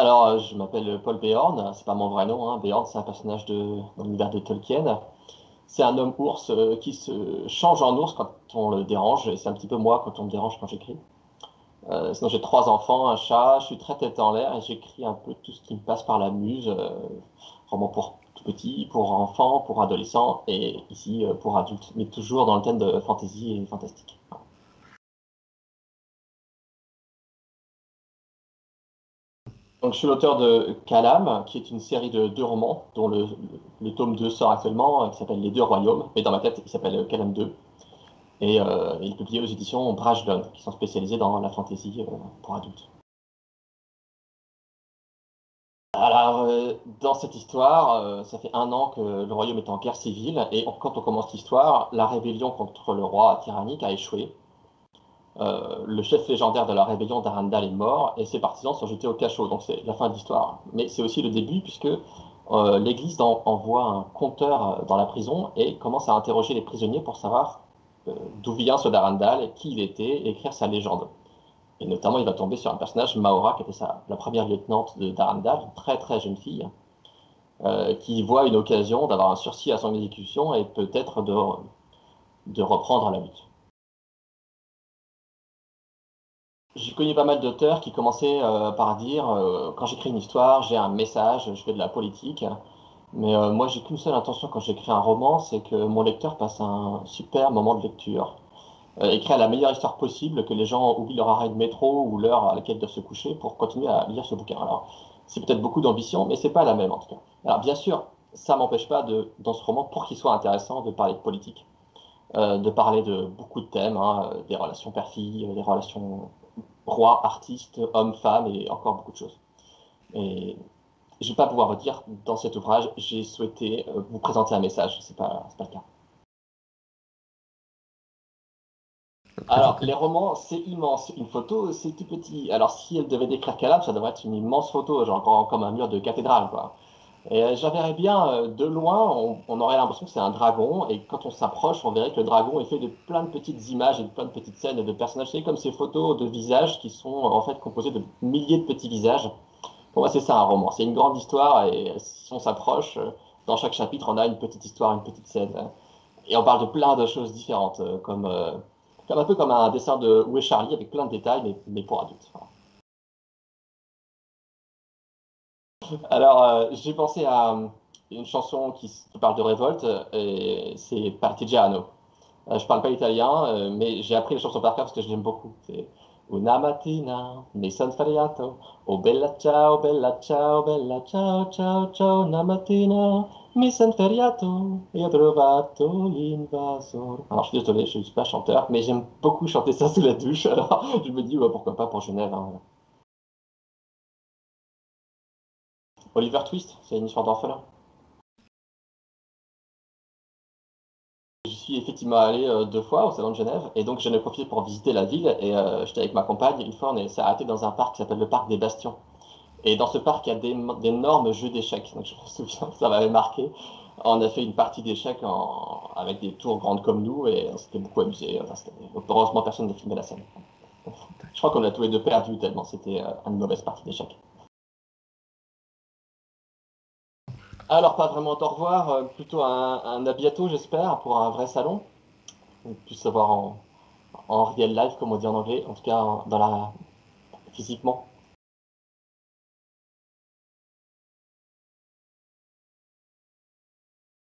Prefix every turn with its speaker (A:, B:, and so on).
A: Je m'appelle Paul Beorn, c'est pas mon vrai nom, hein. Beorn, c'est un personnage dans l'univers de Tolkien. C'est un homme ours qui se change en ours quand on le dérange, et c'est un petit peu moi quand on me dérange quand j'écris. Sinon, j'ai trois enfants, un chat, je suis très tête en l'air et j'écris un peu tout ce qui me passe par la muse, vraiment pour tout petit, pour enfants, pour adolescents et ici pour adultes, mais toujours dans le thème de fantasy et fantastique. Donc, je suis l'auteur de Calam, qui est une série de deux romans, dont le tome 2 sort actuellement, qui s'appelle Les Deux Royaumes, mais dans ma tête, il s'appelle Calam 2. Et il est publié aux éditions Brajlon, qui sont spécialisées dans la fantasy pour adultes. Dans cette histoire, ça fait un an que le royaume est en guerre civile, et quand on commence l'histoire, la rébellion contre le roi tyrannique a échoué. Le chef légendaire de la rébellion d'Arendal est mort et ses partisans sont jetés au cachot. Donc c'est la fin de l'histoire. Mais c'est aussi le début puisque l'Église envoie un compteur dans la prison et commence à interroger les prisonniers pour savoir d'où vient ce d'Arendal, qui il était, et écrire sa légende. Et notamment, il va tomber sur un personnage, Maora, qui était la première lieutenante de d'Arendal, une très très jeune fille, qui voit une occasion d'avoir un sursis à son exécution et peut-être de reprendre la lutte. J'ai connu pas mal d'auteurs qui commençaient par dire quand j'écris une histoire, j'ai un message, je fais de la politique. Mais moi, j'ai qu'une seule intention quand j'écris un roman, c'est que mon lecteur passe un super moment de lecture. Écrire la meilleure histoire possible, que les gens oublient leur arrêt de métro ou l'heure à laquelle ils doivent se coucher pour continuer à lire ce bouquin. Alors, c'est peut-être beaucoup d'ambition, mais c'est pas la même en tout cas. Alors, bien sûr, ça m'empêche pas dans ce roman, pour qu'il soit intéressant, de parler de politique, de parler de beaucoup de thèmes, hein, des relations père-fille, des relations roi, artiste, homme, femme et encore beaucoup de choses. Et je ne vais pas pouvoir vous dire, dans cet ouvrage, j'ai souhaité vous présenter un message, c'est pas le cas. Alors,
B: Présenter.
A: les romans, c'est immense. Une photo, c'est tout petit. Alors, si elle devait décrire Calab, ça devrait être une immense photo, genre comme un mur de cathédrale, quoi. Et je la verrais bien de loin, on aurait l'impression que c'est un dragon, et quand on s'approche, on verrait que le dragon est fait de plein de petites images et de plein de petites scènes et de personnages. C'est comme ces photos de visages qui sont en fait composées de milliers de petits visages. Pour moi, c'est ça un roman. C'est une grande histoire et si on s'approche, dans chaque chapitre, on a une petite histoire, une petite scène. Et on parle de plein de choses différentes, comme un peu comme un dessin de Où est Charlie avec plein de détails, mais pour adultes. Voilà. J'ai pensé à une chanson qui parle de révolte, et c'est Partigiano. Je parle pas italien, mais j'ai appris la chanson par cœur parce que je l'aime beaucoup. C'est Una mattina mi son sdraiato, bella ciao, ciao, ciao, una mattina mi son sdraiato e ho trovato l'invasor. Alors, je suis désolé, je suis pas chanteur, mais j'aime beaucoup chanter ça sous la douche, alors je me dis, ouais, pourquoi pas pour Genève, hein. Oliver Twist, c'est une histoire d'orphelin. J'y suis effectivement allé deux fois au Salon de Genève, et donc j'en ai profité pour visiter la ville, et j'étais avec ma compagne, une fois s'est arrêté dans un parc qui s'appelle le parc des Bastions. Et dans ce parc, il y a d'énormes jeux d'échecs. Donc je me souviens, ça m'avait marqué. On a fait une partie d'échecs avec des tours grandes comme nous et on s'était beaucoup amusé. Enfin, heureusement, personne n'a filmé la scène. Je crois qu'on a tous les deux perdu tellement c'était une mauvaise partie d'échecs. Alors, pas vraiment au revoir, plutôt un à bientôt, j'espère, pour un vrai salon. On puisse se voir en real life, comme on dit en anglais, en tout cas physiquement.